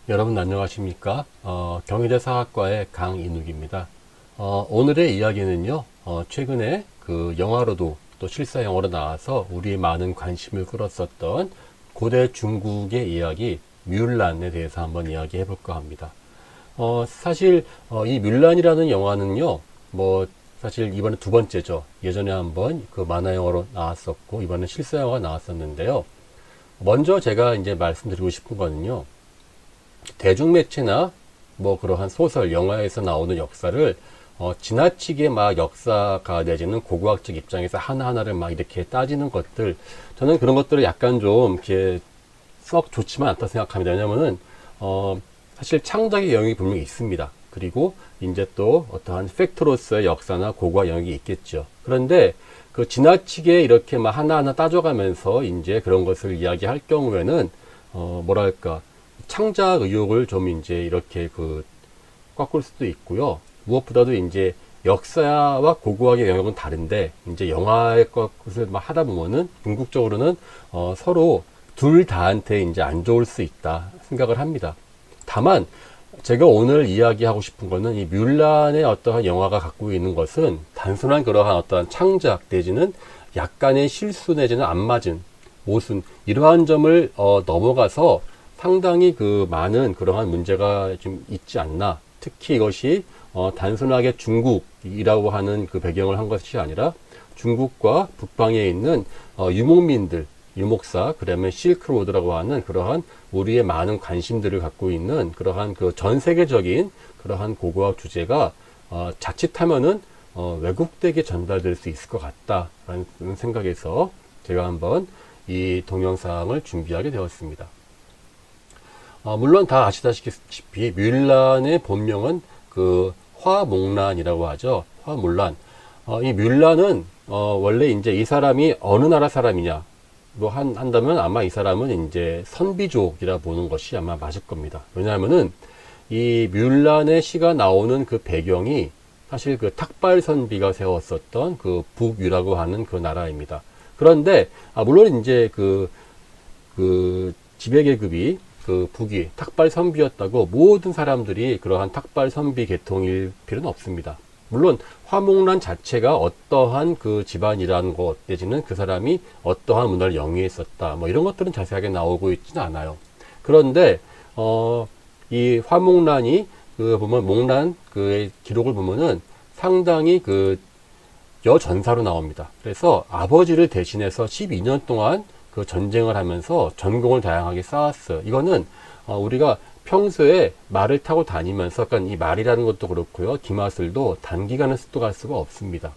여러분 안녕하십니까? 경희대 사학과의 강인욱입니다. 오늘의 이야기는요, 최근에 그 영화로도 또 실사 영화로 나와서 우리의 많은 관심을 끌었었던 고대 중국의 이야기 뮬란에 대해서 한번 이야기해 볼까 합니다. 사실 이 뮬란이라는 영화는요, 사실 이번에 두 번째죠. 예전에 한번 그 만화 영화로 나왔었고 이번에 실사 영화가 나왔었는데요. 먼저 제가 이제 말씀드리고 싶은 거는요. 대중매체나 그러한 소설, 영화에서 나오는 역사를 지나치게 막 역사가 내지는 고고학적 입장에서 하나하나를 막 이렇게 따지는 것들, 저는 그런 것들을 약간 좀 이렇게 썩 좋지만 않다 생각합니다. 왜냐면은 사실 창작의 영역이 분명히 있습니다. 그리고 이제 또 어떠한 팩트로서의 역사나 고고학 영역이 있겠죠. 그런데 그 지나치게 이렇게 막 하나하나 따져가면서 이제 그런 것을 이야기할 경우에는 뭐랄까 창작 의욕을 좀 이제 이렇게 꺾을 수도 있고요. 무엇보다도 이제 역사와 고고학의 영역은 다른데 이제 영화의 것을 막 하다 보면은 궁극적으로는 서로 둘 다한테 이제 안 좋을 수 있다 생각을 합니다. 다만 제가 오늘 이야기하고 싶은 거는 이 뮬란의 어떠한 영화가 갖고 있는 것은 단순한 그러한 어떠한 창작 내지는 약간의 실수 내지는 안 맞은 모순 이러한 점을 넘어가서 상당히 많은 그러한 문제가 좀 있지 않나. 특히 이것이 단순하게 중국이라고 하는 그 배경을 한 것이 아니라 중국과 북방에 있는 유목민들, 유목사, 그다음에 실크로드라고 하는 그러한 우리의 많은 관심들을 갖고 있는 그러한 그 전 세계적인 그러한 고고학 주제가 자칫하면은 왜곡되게 전달될 수 있을 것 같다라는 생각에서 제가 한번 이 동영상을 준비하게 되었습니다. 물론 다 아시다시피 뮬란의 본명은 그 화목란이라고 하죠. 화물란. 이 뮬란은 원래 이제 이 사람이 어느 나라 사람이냐 한다면 아마 이 사람은 이제 선비족이라 보는 것이 아마 맞을 겁니다. 왜냐하면은 이 뮬란의 시가 나오는 그 배경이 사실 그 탁발 선비가 세웠었던 그 북유라고 하는 그 나라입니다. 그런데 물론 이제 그 지배계급이 그 북위 탁발 선비였다고 모든 사람들이 그러한 탁발 선비 계통일 필요는 없습니다. 물론 화목란 자체가 어떠한 그 집안이라는 것 내지는 그 사람이 어떠한 문화를 영위했었다 이런 것들은 자세하게 나오고 있지는 않아요. 그런데 이 화목란이 보면 목란 그 기록을 보면은 상당히 여전사로 나옵니다. 그래서 아버지를 대신해서 12년 동안 그 전쟁을 하면서 전공을 다양하게 쌓았어요. 이거는 우리가 평소에 말을 타고 다니면서 약간 이 말이라는 것도 그렇고요. 기마술도 단기간에 습득할 수가 없습니다.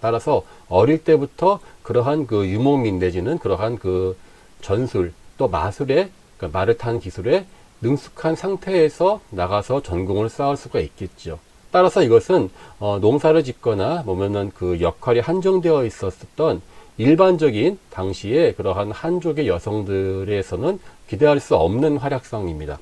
따라서 어릴 때부터 그러한 그 유목민 내지는 그러한 그 전술 또 마술에 그러니까 말을 타는 기술에 능숙한 상태에서 나가서 전공을 쌓을 수가 있겠죠. 따라서 이것은 농사를 짓거나 보면은 그 역할이 한정되어 있었던 일반적인 당시에 그러한 한족의 여성들에서는 기대할 수 없는 활약상입니다.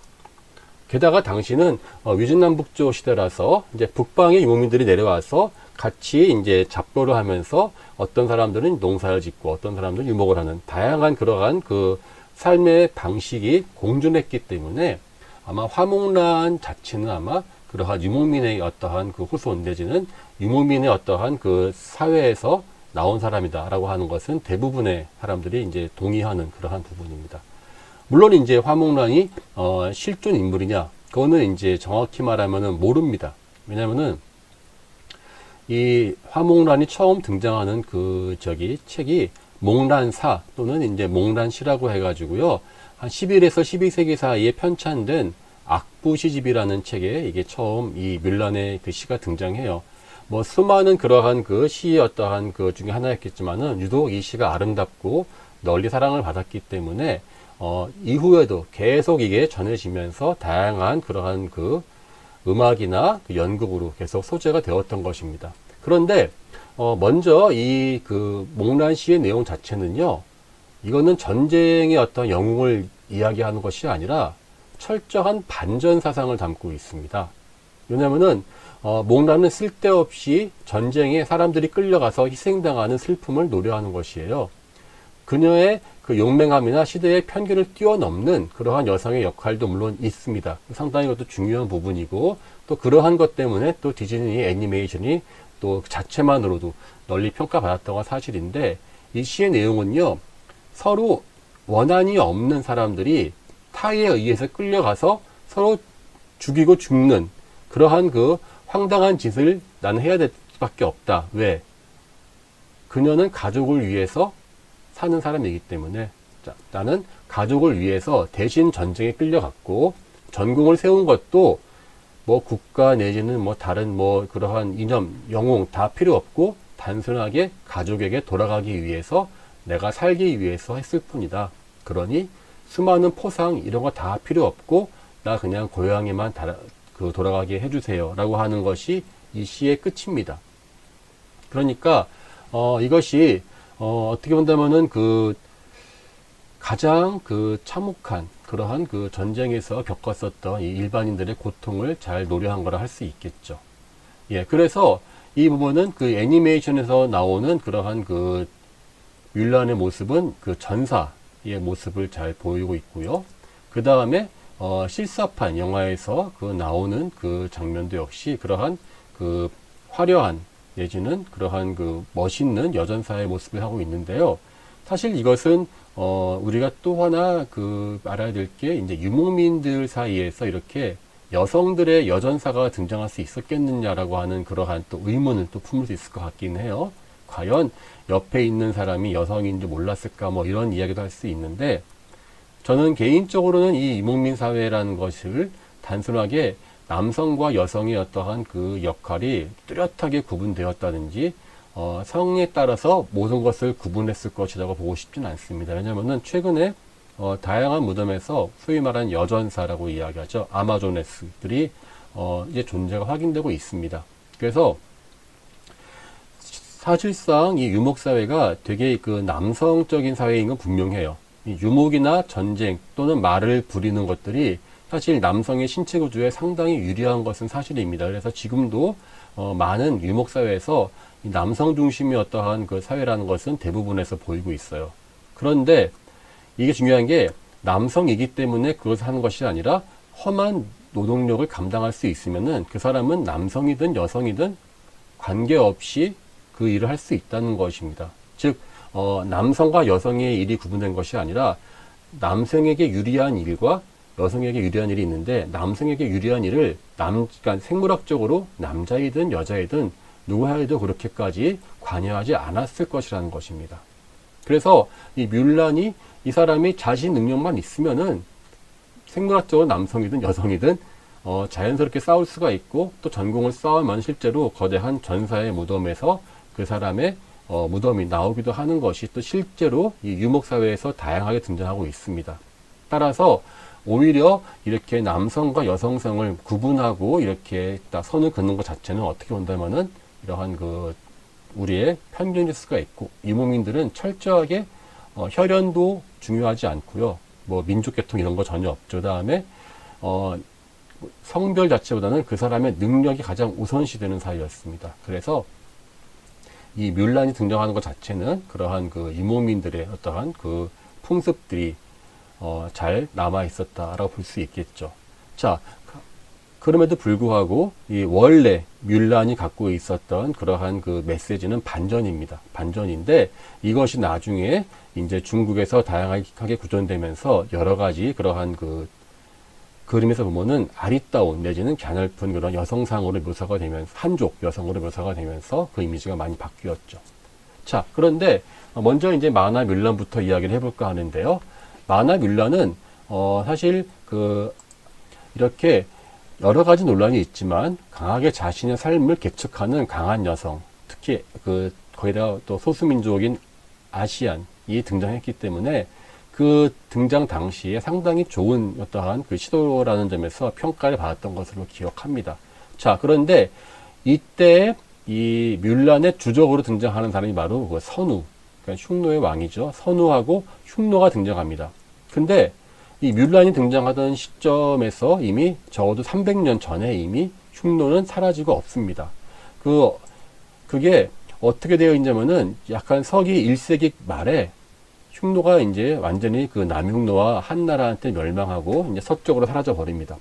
게다가 당시는 위중남북조 시대라서 이제 북방의 유목민들이 내려와서 같이 이제 잡거를 하면서 어떤 사람들은 농사를 짓고 어떤 사람들은 유목을 하는 다양한 그러한 그 삶의 방식이 공존했기 때문에 아마 화목란 자체는 아마 그러한 유목민의 어떠한 그 후손 내지는 유목민의 어떠한 그 사회에서 나온 사람이다라고 하는 것은 대부분의 사람들이 이제 동의하는 그러한 부분입니다. 물론 이제 화목란이 실존 인물이냐, 그거는 이제 정확히 말하면은 모릅니다. 왜냐면은 이 화목란이 처음 등장하는 책이 목란사 또는 이제 목란시라고 해가지고요. 한 11에서 12세기 사이에 편찬된 악부시집이라는 책에 이게 처음 이 뮬란의 그 시가 등장해요. 수많은 그러한 그 시의 어떠한 그 중에 하나였겠지만은 유독 이 시가 아름답고 널리 사랑을 받았기 때문에 이후에도 계속 이게 전해지면서 다양한 그러한 그 음악이나 그 연극으로 계속 소재가 되었던 것입니다. 그런데 먼저 이 목란 시의 내용 자체는요, 이거는 전쟁의 어떤 영웅을 이야기하는 것이 아니라 철저한 반전 사상을 담고 있습니다. 왜냐면은 목란은 쓸데없이 전쟁에 사람들이 끌려가서 희생당하는 슬픔을 노래하는 것이에요. 그녀의 그 용맹함이나 시대의 편견을 뛰어넘는 그러한 여성의 역할도 물론 있습니다. 상당히 그것도 중요한 부분이고, 또 그러한 것 때문에 또 디즈니 애니메이션이 또 자체만으로도 널리 평가받았던 건 사실인데, 이 시의 내용은요, 서로 원한이 없는 사람들이 타의에 의해서 끌려가서 서로 죽이고 죽는 그러한 그 황당한 짓을 나는 해야 될 수밖에 없다. 왜? 그녀는 가족을 위해서 사는 사람이기 때문에. 자, 나는 가족을 위해서 대신 전쟁에 끌려갔고, 전공을 세운 것도 뭐 국가 내지는 뭐 다른 뭐 그러한 이념, 영웅 다 필요 없고 단순하게 가족에게 돌아가기 위해서, 내가 살기 위해서 했을 뿐이다. 그러니 수많은 포상 이런 거 다 필요 없고 나 그냥 고향에만 돌아가게 해주세요 라고 하는 것이 이 시의 끝입니다. 그러니까 이것이 어떻게 본다면은 그 가장 그 참혹한 그러한 그 전쟁에서 겪었었던 이 일반인들의 고통을 잘 노래한 거라 할 수 있겠죠. 예, 그래서 이 부분은 그 애니메이션에서 나오는 그러한 그 뮬란의 모습은 그 전사의 모습을 잘 보이고 있고요. 그 다음에 실사판 영화에서 그 나오는 그 장면도 역시 그러한 그 화려한 내지는 그러한 그 멋있는 여전사의 모습을 하고 있는데요. 사실 이것은 우리가 또 하나 그 알아야 될 게, 이제 유목민들 사이에서 이렇게 여성들의 여전사가 등장할 수 있었겠느냐라고 하는 그러한 또 의문을 또 품을 수 있을 것 같긴 해요. 과연 옆에 있는 사람이 여성인 줄 몰랐을까, 뭐 이런 이야기도 할 수 있는데, 저는 개인적으로는 이 유목민 사회라는 것을 단순하게 남성과 여성의 어떠한 그 역할이 뚜렷하게 구분되었다든지 성에 따라서 모든 것을 구분했을 것이라고 보고 싶진 않습니다. 왜냐하면 최근에 다양한 무덤에서 소위 말하는 여전사라고 이야기하죠. 아마조네스들이 이제 존재가 확인되고 있습니다. 그래서 사실상 이 유목사회가 되게 그 남성적인 사회인 건 분명해요. 이 유목이나 전쟁 또는 말을 부리는 것들이 사실 남성의 신체 구조에 상당히 유리한 것은 사실입니다. 그래서 지금도 많은 유목사회에서 남성 중심의 어떠한 그 사회라는 것은 대부분에서 보이고 있어요. 그런데 이게 중요한 게, 남성이기 때문에 그것을 하는 것이 아니라 험한 노동력을 감당할 수 있으면은 그 사람은 남성이든 여성이든 관계없이 그 일을 할 수 있다는 것입니다. 즉 남성과 여성의 일이 구분된 것이 아니라 남성에게 유리한 일과 여성에게 유리한 일이 있는데, 남성에게 유리한 일을 그러니까 생물학적으로 남자이든 여자이든 누구에도 그렇게까지 관여하지 않았을 것이라는 것입니다. 그래서 이 뮬란이 이 사람이 자신 능력만 있으면은 생물학적으로 남성이든 여성이든 자연스럽게 싸울 수가 있고, 또 전공을 쌓으면 실제로 거대한 전사의 무덤에서 그 사람의 무덤이 나오기도 하는 것이 또 실제로 이 유목사회에서 다양하게 등장하고 있습니다. 따라서 오히려 이렇게 남성과 여성성을 구분하고 이렇게 딱 선을 긋는 것 자체는 어떻게 본다면은 이러한 그 우리의 편견일 수가 있고, 유목민들은 철저하게 혈연도 중요하지 않고요. 뭐 민족계통 이런 거 전혀 없죠. 그 다음에 성별 자체보다는 그 사람의 능력이 가장 우선시되는 사회였습니다. 그래서 이 뮬란이 등장하는 것 자체는 그러한 그 유목민들의 어떠한 그 풍습들이 잘 남아 있었다라고 볼 수 있겠죠. 자, 그럼에도 불구하고 이 원래 뮬란이 갖고 있었던 그러한 그 메시지는 반전입니다. 반전인데, 이것이 나중에 이제 중국에서 다양하게 구현되면서 여러 가지 그러한 그 그림에서 보면은 아리따운 내지는 갸냘픈 그런 여성상으로 묘사가 되면서, 한족 여성으로 묘사가 되면서 그 이미지가 많이 바뀌었죠. 자, 그런데 먼저 이제 만화 뮬란부터 이야기를 해볼까 하는데요. 만화 뮬란은 사실 그 이렇게 여러 가지 논란이 있지만 강하게 자신의 삶을 개척하는 강한 여성, 특히 그 거기다가 또 소수민족인 아시안이 등장했기 때문에 그 등장 당시에 상당히 좋은 어떠한 그 시도라는 점에서 평가를 받았던 것으로 기억합니다. 자, 그런데 이때 이 뮬란의 주적으로 등장하는 사람이 바로 그 선우, 그러니까 흉노의 왕이죠. 선우하고 흉노가 등장합니다. 근데 이 뮬란이 등장하던 시점에서 이미 적어도 300년 전에 이미 흉노는 사라지고 없습니다. 그게 어떻게 되어 있냐면은 약간 서기 1세기 말에 흉노가 이제 완전히 그 남흉노와 한나라한테 멸망하고 이제 서쪽으로 사라져 버립니다.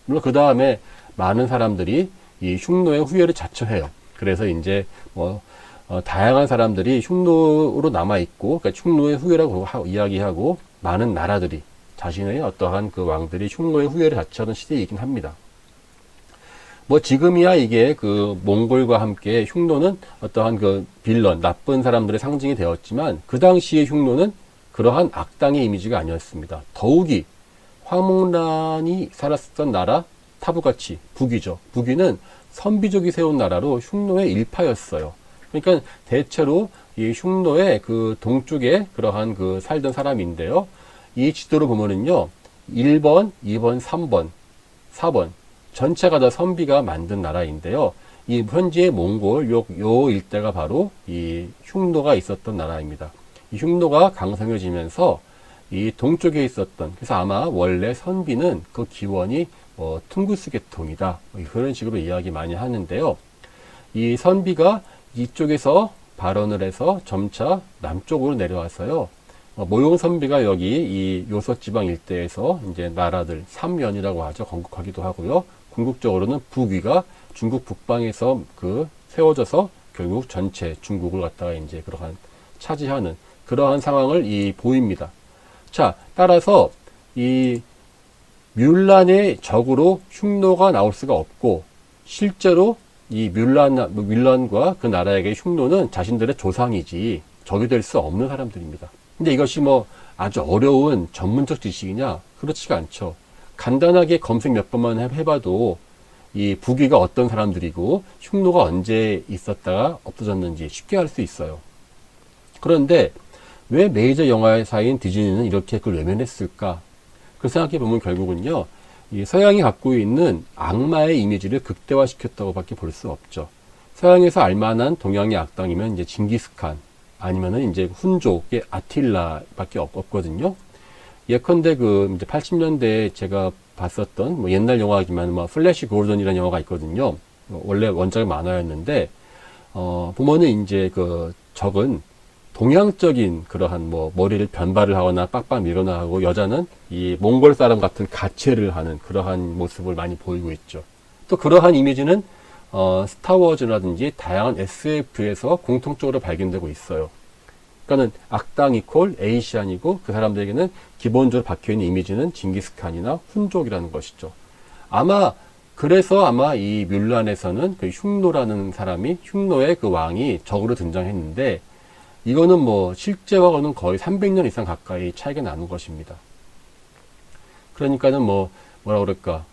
물론 그 다음에 많은 사람들이 이 흉노의 후예를 자처해요. 그래서 이제 다양한 사람들이 흉노로 남아 있고, 그러니까 흉노의 후예라고 이야기하고 많은 나라들이 자신의 어떠한 그 왕들이 흉노의 후예를 자처하는 시대이긴 합니다. 지금이야 이게 그 몽골과 함께 흉노는 어떠한 그 빌런, 나쁜 사람들의 상징이 되었지만 그 당시의 흉노는 그러한 악당의 이미지가 아니었습니다. 더욱이 화목란이 살았던 나라 타부가치, 북위죠. 북위는 선비족이 세운 나라로 흉노의 일파였어요. 그러니까 대체로 이 흉노의 그 동쪽에 그러한 그 살던 사람인데요. 이 지도를 보면은요, 1번, 2번, 3번, 4번 전체가 다 선비가 만든 나라인데요. 이 현지의 몽골 요 일대가 바로 이 흉노가 있었던 나라입니다. 이 흉노가 강성해지면서 이 동쪽에 있었던, 그래서 아마 원래 선비는 그 기원이 퉁구스 계통이다, 그런 식으로 이야기 많이 하는데요. 이 선비가 이쪽에서 발원을 해서 점차 남쪽으로 내려와서요. 모용 선비가 여기 이 요석지방 일대에서 이제 나라들 삼연이라고 하죠. 건국하기도 하고요. 궁극적으로는 북위가 중국 북방에서 그 세워져서 결국 전체 중국을 갖다가 이제 그러한 차지하는 그러한 상황을 보입니다. 자, 따라서 이 뮬란의 적으로 흉노가 나올 수가 없고, 실제로 이 뮬란과 그 나라에게 흉노는 자신들의 조상이지 적이 될 수 없는 사람들입니다. 근데 이것이 아주 어려운 전문적 지식이냐? 그렇지가 않죠. 간단하게 검색 몇 번만 해봐도 이 북위가 어떤 사람들이고 흉노가 언제 있었다가 없어졌는지 쉽게 알 수 있어요. 그런데 왜 메이저 영화사인 디즈니는 이렇게 그걸 외면했을까? 그 생각해 보면 결국은요, 이 서양이 갖고 있는 악마의 이미지를 극대화시켰다고 밖에 볼 수 없죠. 서양에서 알만한 동양의 악당이면 이제 징기스칸, 아니면은 이제 훈족의 아틸라밖에 없거든요. 예컨대 이제 80년대에 제가 봤었던 옛날 영화이지만 플래시 고르던이라는 영화가 있거든요. 원래 원작은 만화였는데, 보면은 이제 그 적은 동양적인 그러한 머리를 변발을 하거나 빡빡 밀거나 하고, 여자는 이 몽골 사람 같은 가체를 하는 그러한 모습을 많이 보이고 있죠. 또 그러한 이미지는 스타워즈라든지 다양한 SF에서 공통적으로 발견되고 있어요. 그러니까는 악당 이퀄 에이시안이고, 그 사람들에게는 기본적으로 박혀있는 이미지는 징기스칸이나 훈족이라는 것이죠. 그래서 아마 이 뮬란에서는 그 흉노라는 사람이, 흉노의 그 왕이 적으로 등장했는데, 이거는 실제와는 거의 300년 이상 가까이 차이가 나는 것입니다. 그러니까는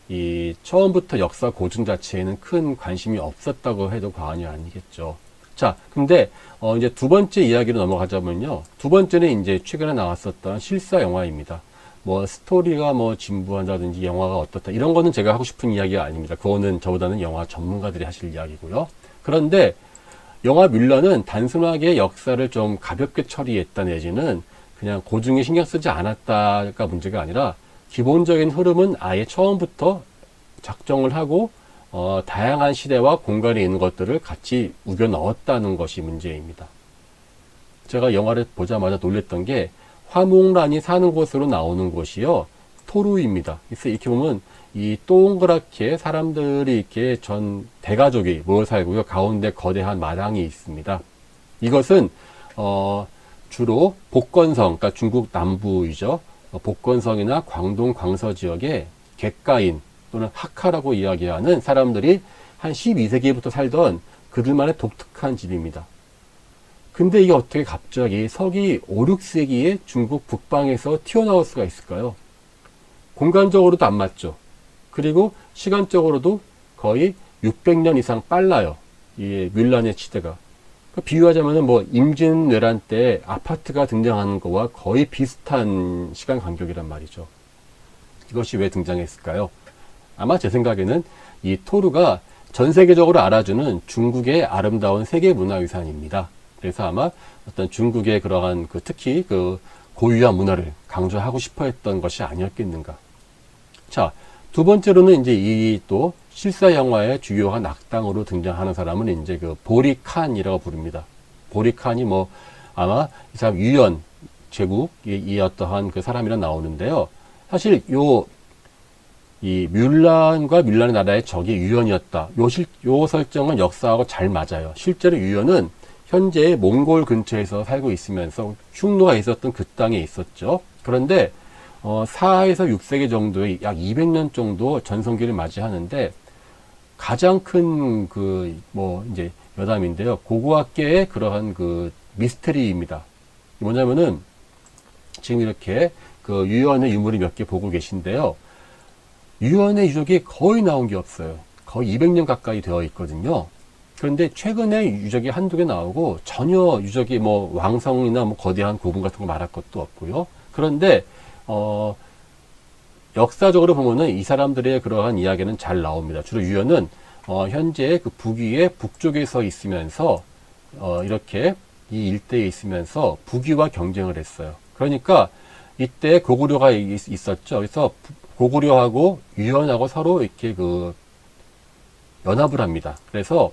이 처음부터 역사 고증 자체에는 큰 관심이 없었다고 해도 과언이 아니겠죠. 자, 근데 이제 두 번째 이야기로 넘어가자면요. 두 번째는 이제 최근에 나왔었던 실사 영화입니다. 스토리가 진부한다든지 영화가 어떻다, 이런 거는 제가 하고 싶은 이야기가 아닙니다. 그거는 저보다는 영화 전문가들이 하실 이야기고요. 그런데 영화 뮬란은 단순하게 역사를 좀 가볍게 처리했다 내지는 그냥 고증에 신경 쓰지 않았다가 문제가 아니라, 기본적인 흐름은 아예 처음부터 작정을 하고 다양한 시대와 공간에 있는 것들을 같이 우겨 넣었다는 것이 문제입니다. 제가 영화를 보자마자 놀랬던 게, 화목란이 사는 곳으로 나오는 곳이요, 토루입니다. 그래서 이렇게 보면 이 동그랗게 사람들이 이렇게 전 대가족이 모여 살고요, 가운데 거대한 마당이 있습니다. 이것은 주로 복건성, 그러니까 중국 남부이죠. 복건성이나 광동 광서 지역의 객가인 또는 학하라고 이야기하는 사람들이 한 12세기부터 살던 그들만의 독특한 집입니다. 근데 이게 어떻게 갑자기 서기 5, 6세기에 중국 북방에서 튀어나올 수가 있을까요? 공간적으로도 안 맞죠. 그리고 시간적으로도 거의 600년 이상 빨라요. 이 뮬란의 시대가. 비유하자면은 임진왜란 때 아파트가 등장하는 거와 거의 비슷한 시간 간격이란 말이죠. 이것이 왜 등장했을까요? 아마 제 생각에는 이 토르가 전 세계적으로 알아주는 중국의 아름다운 세계문화유산입니다. 그래서 아마 어떤 중국의 그러한 특히 고유한 문화를 강조하고 싶어 했던 것이 아니었겠는가. 자, 두 번째로는 이제 이 또 실사 영화의 주요한 악당으로 등장하는 사람은 이제 보리칸이라고 부릅니다. 보리칸이 아마 이 사람 유연, 제국이 어떠한 그 사람이라 나오는데요. 사실 이 뮬란과 나라의 적이 유연이었다. 요 설정은 역사하고 잘 맞아요. 실제로 유연은 현재의 몽골 근처에서 살고 있으면서 흉노가 있었던 그 땅에 있었죠. 그런데 4에서 6세기 정도의 약 200년 정도 전성기를 맞이하는데 가장 큰 이제 여담인데요. 고고학계의 그러한 그 미스테리입니다. 뭐냐면은 지금 이렇게 그 유연의 유물이 몇 개 보고 계신데요. 유연의 유적이 거의 나온 게 없어요. 거의 200년 가까이 되어 있거든요. 그런데 최근에 유적이 한두 개 나오고 전혀 유적이 뭐 왕성이나 뭐 거대한 고분 같은 거 말할 것도 없고요. 그런데 역사적으로 보면은 이 사람들의 그러한 이야기는 잘 나옵니다. 주로 유연은 현재 그 북위의 북쪽에서 있으면서 이렇게 이 일대에 있으면서 북위와 경쟁을 했어요. 그러니까 이때 고구려가 있었죠. 그래서 고구려하고 유연하고 서로 이렇게 그 연합을 합니다. 그래서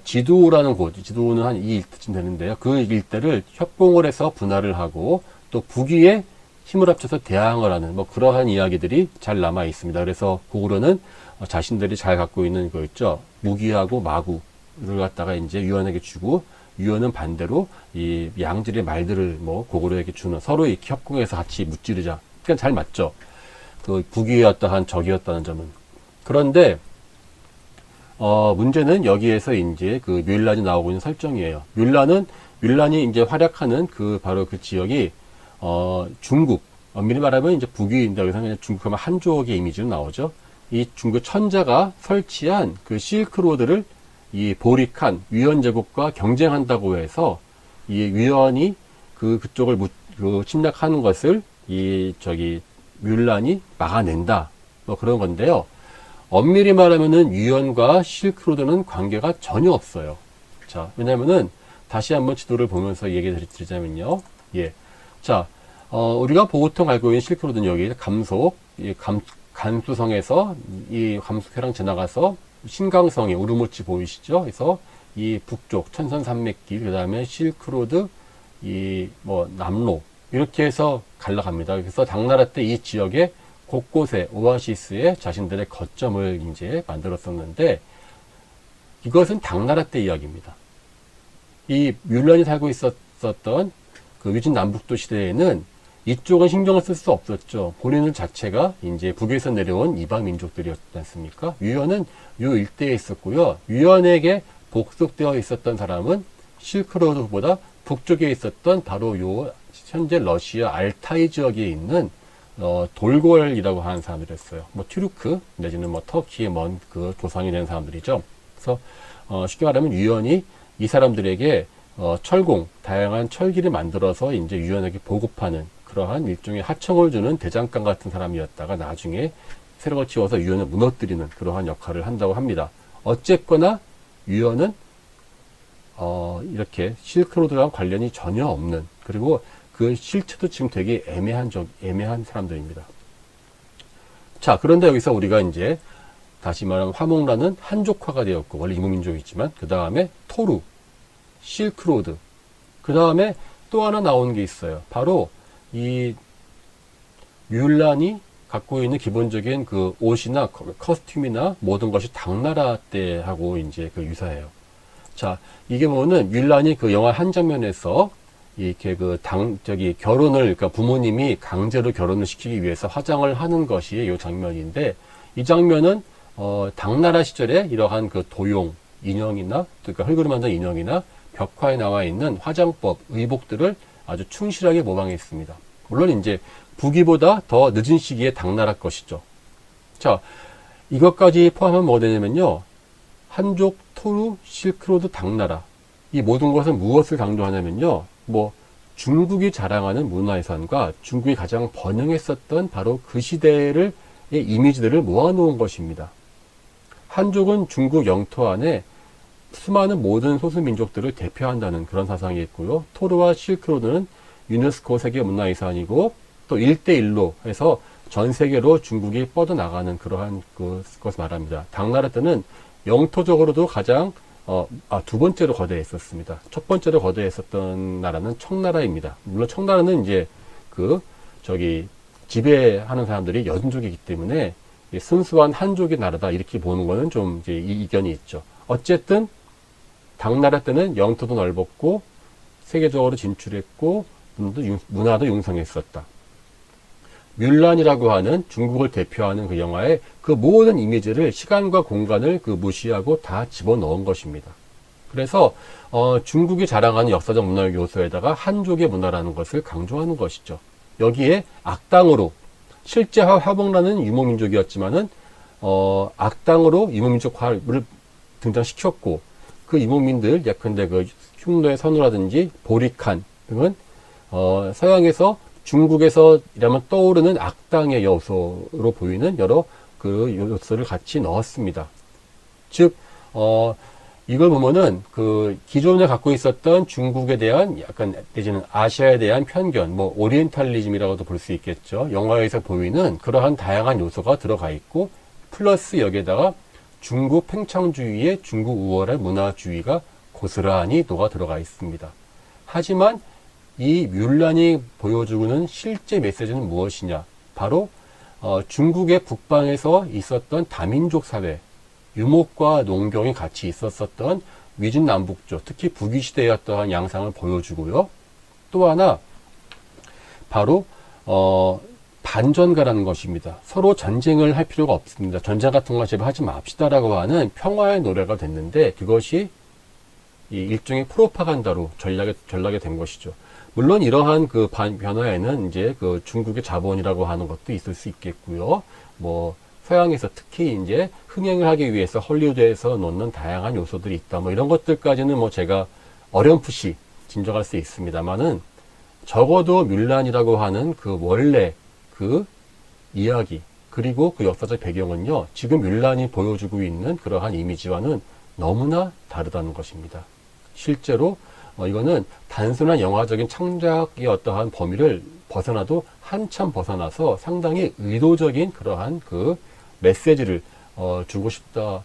지도라는 곳, 지도는 한 이 일대쯤 되는데요. 그 일대를 협공을 해서 분할을 하고 또 북위에 힘을 합쳐서 대항을 하는 뭐 그러한 이야기들이 잘 남아 있습니다. 그래서 고구려는 자신들이 잘 갖고 있는 거 있죠. 무기하고 마구를 갖다가 이제 유연에게 주고 유연은 반대로 이 양질의 말들을 뭐 고구려에게 주는 서로 이렇게 협공해서 같이 무찌르자. 그러니까 잘 맞죠. 그 북위였다한 적이었다는 점은. 그런데 문제는 여기에서 이제 그 뮬란이 나오고 있는 설정이에요. 뮬란이 이제 활약하는 바로 그 지역이 중국, 엄밀히 말하면 이제 북위인데 여기서 그냥 중국하면 한족의 이미지로 나오죠. 이 중국 천자가 설치한 그 실크로드를 이 보리칸 유연 제국과 경쟁한다고 해서 이 유연이 그쪽을 침략하는 것을 뮬란이 막아낸다. 뭐 그런 건데요. 엄밀히 말하면은 유연과 실크로드는 관계가 전혀 없어요. 자, 왜냐면은 다시 한번 지도를 보면서 얘기 드리자면요. 예. 자, 우리가 보통 알고 있는 실크로드는 여기 간수성에서 이 감수회랑 지나가서 신강성에 우르무치 보이시죠? 그래서 이 북쪽 천선산맥길, 그 다음에 실크로드, 남로 이렇게 해서 갈라갑니다. 그래서 당나라 때 이 지역에 곳곳에 오아시스에 자신들의 거점을 이제 만들었었는데 이것은 당나라 때 이야기입니다. 이 뮬란이 살고 있었던 그 위진 남북도 시대에는 이쪽은 신경을 쓸 수 없었죠. 본인들 자체가 이제 북에서 내려온 이방 민족들이었지 않습니까? 유연은 요 일대에 있었고요. 유연에게 복속되어 있었던 사람은 실크로드보다 북쪽에 있었던 바로 요 현재 러시아 알타이 지역에 있는 돌골이라고 하는 사람들이었어요. 뭐 튀르크 내지는 뭐 터키의 먼 그 조상이 된 사람들이죠. 그래서 쉽게 말하면 유연이 이 사람들에게 철공, 다양한 철기를 만들어서 이제 유연에게 보급하는 그러한 일종의 하청을 주는 대장간 같은 사람이었다가 나중에 새로 거치워서 유연을 무너뜨리는 그러한 역할을 한다고 합니다. 어쨌거나 유연은 이렇게 실크로드랑 관련이 전혀 없는, 그리고 그 실체도 지금 되게 애매한 사람들입니다. 자, 그런데 여기서 우리가 이제 다시 말하면 화목란은 한족화가 되었고 원래 이무민족이지만 그 다음에 토루, 실크로드, 그 다음에 또 하나 나오는 게 있어요. 바로 이 뮬란이 갖고 있는 기본적인 그 옷이나 커스튬이나 모든 것이 당나라 때하고 이제 그 유사해요. 자, 이게 뭐는 뮬란이 그 영화 한 장면에서 이렇게 결혼을, 그러니까 부모님이 강제로 결혼을 시키기 위해서 화장을 하는 것이 이 장면인데, 이 장면은 당나라 시절에 이러한 그 도용 인형이나, 그러니까 흙으로 만든 인형이나 벽화에 나와 있는 화장법, 의복들을 아주 충실하게 모방했습니다. 물론 이제 북위보다 더 늦은 시기에 당나라 것이죠. 자, 이것까지 포함하면 뭐가 되냐면요. 한족, 토루, 실크로드, 당나라. 이 모든 것은 무엇을 강조하냐면요. 중국이 자랑하는 문화유산과 중국이 가장 번영했었던 바로 그 시대의 이미지들을 모아놓은 것입니다. 한족은 중국 영토 안에 수많은 모든 소수민족들을 대표한다는 그런 사상이 있고요. 토르와 실크로드는 유네스코 세계문화유산이고 또 1대1로 해서 전 세계로 중국이 뻗어나가는 그러한 것을 말합니다. 당나라 때는 영토적으로도 가장 두 번째로 거대했었습니다. 첫 번째로 거대했었던 나라는 청나라입니다. 물론 청나라는 이제 지배하는 사람들이 여든족이기 때문에 순수한 한족의 나라다 이렇게 보는 거는 좀 이제 이견이 있죠. 어쨌든 당나라 때는 영토도 넓었고 세계적으로 진출했고 문화도 융성했었다. 뮬란이라고 하는 중국을 대표하는 그 영화의 그 모든 이미지를 시간과 공간을 무시하고 다 집어넣은 것입니다. 그래서 중국이 자랑하는 역사적 문화적 요소에다가 한족의 문화라는 것을 강조하는 것이죠. 여기에 악당으로 실제 화목라는 유목민족이었지만은 악당으로 유목민족화를 등장시켰고 그 유목민들 예컨대 흉노의 선우라든지 보리칸 등은 서양에서 중국에서 이라면 떠오르는 악당의 요소로 보이는 여러 요소를 같이 넣었습니다. 즉, 이걸 보면은 기존에 갖고 있었던 중국에 대한 약간 내지는 아시아에 대한 편견, 오리엔탈리즘이라고도 볼 수 있겠죠. 영화에서 보이는 그러한 다양한 요소가 들어가 있고, 플러스 여기에다가 중국 팽창주의의 중국 우월한 문화주의가 고스란히 녹아 들어가 있습니다. 하지만 이 뮬란이 보여주는 실제 메시지는 무엇이냐? 바로 중국의 북방에서 있었던 다민족 사회, 유목과 농경이 같이 있었던 위중남북조, 특히 북위시대의 어떠한 양상을 보여주고요. 또 하나 바로 반전가라는 것입니다. 서로 전쟁을 할 필요가 없습니다. 전쟁 같은 거 제발 하지 맙시다라고 하는 평화의 노래가 됐는데 그것이 일종의 프로파간다로 전락이 된 것이죠. 물론 이러한 변화에는 이제 중국의 자본이라고 하는 것도 있을 수 있겠고요. 서양에서 특히 이제 흥행을 하기 위해서 헐리우드에서 놓는 다양한 요소들이 있다. 이런 것들까지는 제가 어렴풋이 짐작할 수 있습니다만은 적어도 뮬란이라고 하는 원래 이야기 그리고 역사적 배경은요. 지금 뮬란이 보여주고 있는 그러한 이미지와는 너무나 다르다는 것입니다. 실제로 이거는 단순한 영화적인 창작의 어떠한 범위를 벗어나도 한참 벗어나서 상당히 의도적인 그러한 메시지를 주고 싶다,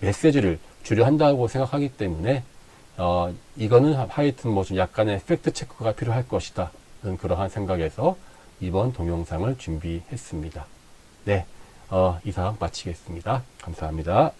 메시지를 주려 한다고 생각하기 때문에 이거는 하여튼 좀 약간의 팩트 체크가 필요할 것이다. 그러한 생각에서 이번 동영상을 준비했습니다. 네, 이상 마치겠습니다. 감사합니다.